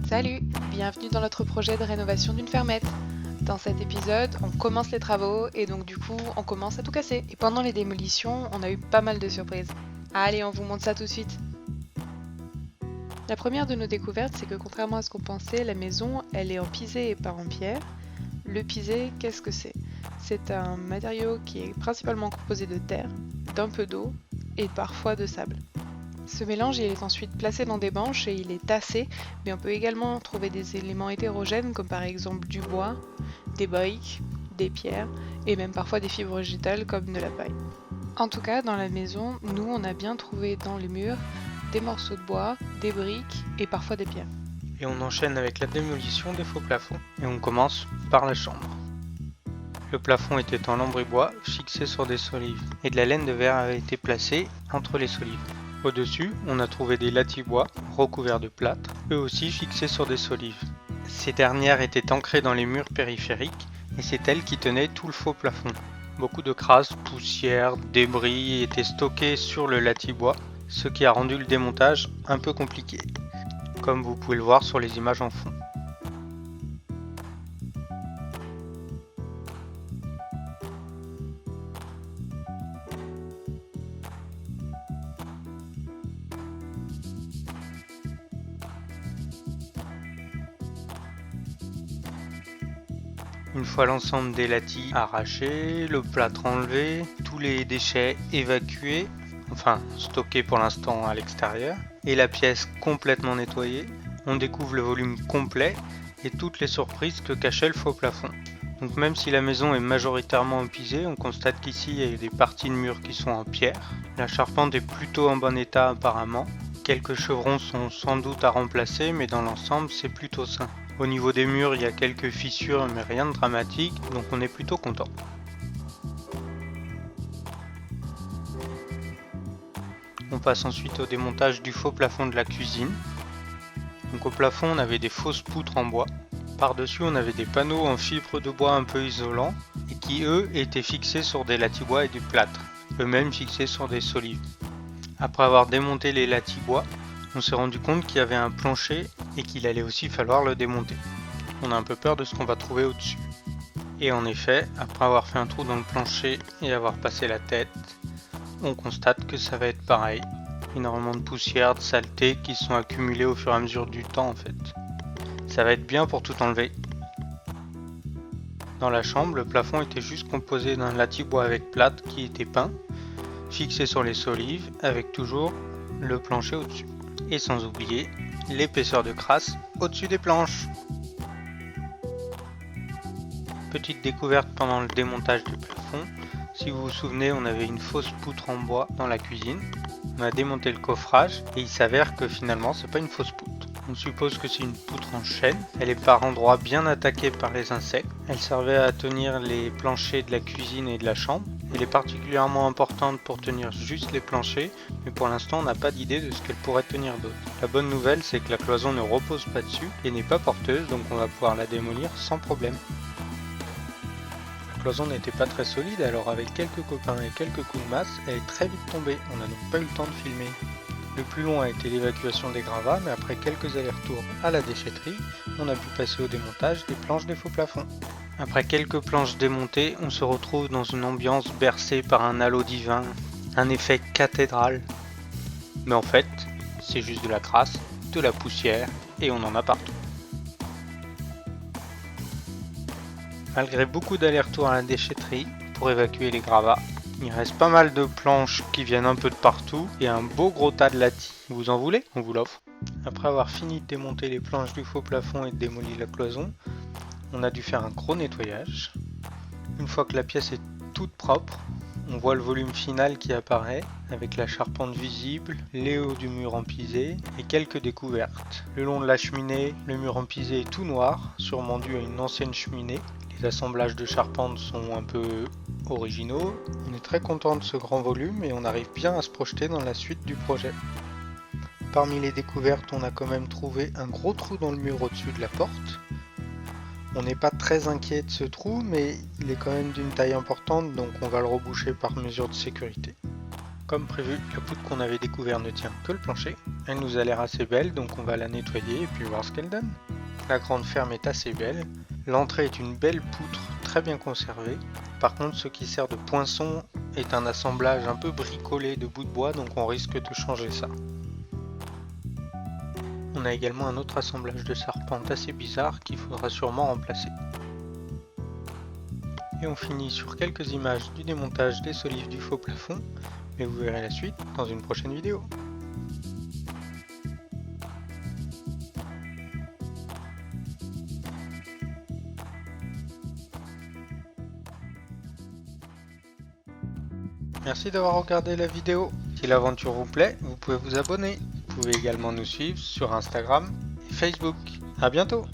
Salut, bienvenue dans notre projet de rénovation d'une fermette. Dans cet épisode, on commence les travaux et donc du coup, on commence à tout casser. Et pendant les démolitions, on a eu pas mal de surprises. Allez, on vous montre ça tout de suite. La première de nos découvertes, c'est que contrairement à ce qu'on pensait, la maison, elle est en pisé et pas en pierre. Le pisé, qu'est-ce que c'est? C'est un matériau qui est principalement composé de terre, d'un peu d'eau et parfois de sable. Ce mélange il est ensuite placé dans des banches et il est tassé, mais on peut également trouver des éléments hétérogènes comme par exemple du bois, des briques, des pierres et même parfois des fibres végétales comme de la paille. En tout cas, dans la maison, nous on a bien trouvé dans les murs des morceaux de bois, des briques et parfois des pierres. Et on enchaîne avec la démolition des faux plafonds. Et on commence par la chambre. Le plafond était en lambris-bois fixé sur des solives et de la laine de verre avait été placée entre les solives. Au-dessus, on a trouvé des lattibois recouverts de plâtre, eux aussi fixés sur des solives. Ces dernières étaient ancrées dans les murs périphériques et c'est elles qui tenaient tout le faux plafond. Beaucoup de crasse, poussière, débris étaient stockés sur le lattibois, ce qui a rendu le démontage un peu compliqué, comme vous pouvez le voir sur les images en fond. Une fois l'ensemble des lattis arrachés, le plâtre enlevé, tous les déchets évacués, enfin stockés pour l'instant à l'extérieur, et la pièce complètement nettoyée, on découvre le volume complet et toutes les surprises que cachait le faux plafond. Donc même si la maison est majoritairement en pisé, on constate qu'ici il y a des parties de murs qui sont en pierre. La charpente est plutôt en bon état apparemment. Quelques chevrons sont sans doute à remplacer, mais dans l'ensemble c'est plutôt sain. Au niveau des murs, il y a quelques fissures, mais rien de dramatique, donc on est plutôt content. On passe ensuite au démontage du faux plafond de la cuisine. Donc au plafond, on avait des fausses poutres en bois. Par-dessus, on avait des panneaux en fibre de bois un peu isolants, et qui eux étaient fixés sur des lattibois et du plâtre, eux-mêmes fixés sur des solives. Après avoir démonté les lattibois, on s'est rendu compte qu'il y avait un plancher et qu'il allait aussi falloir le démonter. On a un peu peur de ce qu'on va trouver au-dessus. Et en effet, après avoir fait un trou dans le plancher et avoir passé la tête, on constate que ça va être pareil. Énormément de poussière, de saleté qui sont accumulées au fur et à mesure du temps en fait. Ça va être bien pour tout enlever. Dans la chambre, le plafond était juste composé d'un lattibois avec plâtre qui était peint, fixé sur les solives avec toujours le plancher au-dessus. Et sans oublier l'épaisseur de crasse au-dessus des planches. Petite découverte pendant le démontage du plafond. Si vous vous souvenez, on avait une fausse poutre en bois dans la cuisine. On a démonté le coffrage et il s'avère que finalement c'est pas une fausse poutre. On suppose que c'est une poutre en chêne. Elle est par endroits bien attaquée par les insectes. Elle servait à tenir les planchers de la cuisine et de la chambre. Elle est particulièrement importante pour tenir juste les planchers, mais pour l'instant on n'a pas d'idée de ce qu'elle pourrait tenir d'autre. La bonne nouvelle c'est que la cloison ne repose pas dessus et n'est pas porteuse, donc on va pouvoir la démolir sans problème. La cloison n'était pas très solide, alors avec quelques copains et quelques coups de masse, elle est très vite tombée, on n'a donc pas eu le temps de filmer. Le plus long a été l'évacuation des gravats, mais après quelques allers-retours à la déchetterie, on a pu passer au démontage des planches des faux plafonds. Après quelques planches démontées, on se retrouve dans une ambiance bercée par un halo divin, un effet cathédrale. Mais en fait, c'est juste de la crasse, de la poussière, et on en a partout. Malgré beaucoup d'allers-retours à la déchetterie pour évacuer les gravats, il reste pas mal de planches qui viennent un peu de partout et un beau gros tas de lattis. Vous en voulez? On vous l'offre. Après avoir fini de démonter les planches du faux plafond et de démolir la cloison, on a dû faire un gros nettoyage. Une fois que la pièce est toute propre, on voit le volume final qui apparaît avec la charpente visible, les hauts du mur en pisé et quelques découvertes. Le long de la cheminée, le mur en pisé est tout noir, sûrement dû à une ancienne cheminée. Les assemblages de charpente sont un peu originaux. On est très content de ce grand volume et on arrive bien à se projeter dans la suite du projet. Parmi les découvertes, on a quand même trouvé un gros trou dans le mur au-dessus de la porte. On n'est pas très inquiet de ce trou, mais il est quand même d'une taille importante, donc on va le reboucher par mesure de sécurité. Comme prévu, la poutre qu'on avait découverte ne tient que le plancher. Elle nous a l'air assez belle, donc on va la nettoyer et puis voir ce qu'elle donne. La grande ferme est assez belle. L'entrée est une belle poutre, très bien conservée. Par contre, ce qui sert de poinçon est un assemblage un peu bricolé de bouts de bois, donc on risque de changer ça. On a également un autre assemblage de charpente assez bizarre qu'il faudra sûrement remplacer. Et on finit sur quelques images du démontage des solives du faux plafond, mais vous verrez la suite dans une prochaine vidéo. Merci d'avoir regardé la vidéo. Si l'aventure vous plaît, vous pouvez vous abonner. Vous pouvez également nous suivre sur Instagram et Facebook. A bientôt!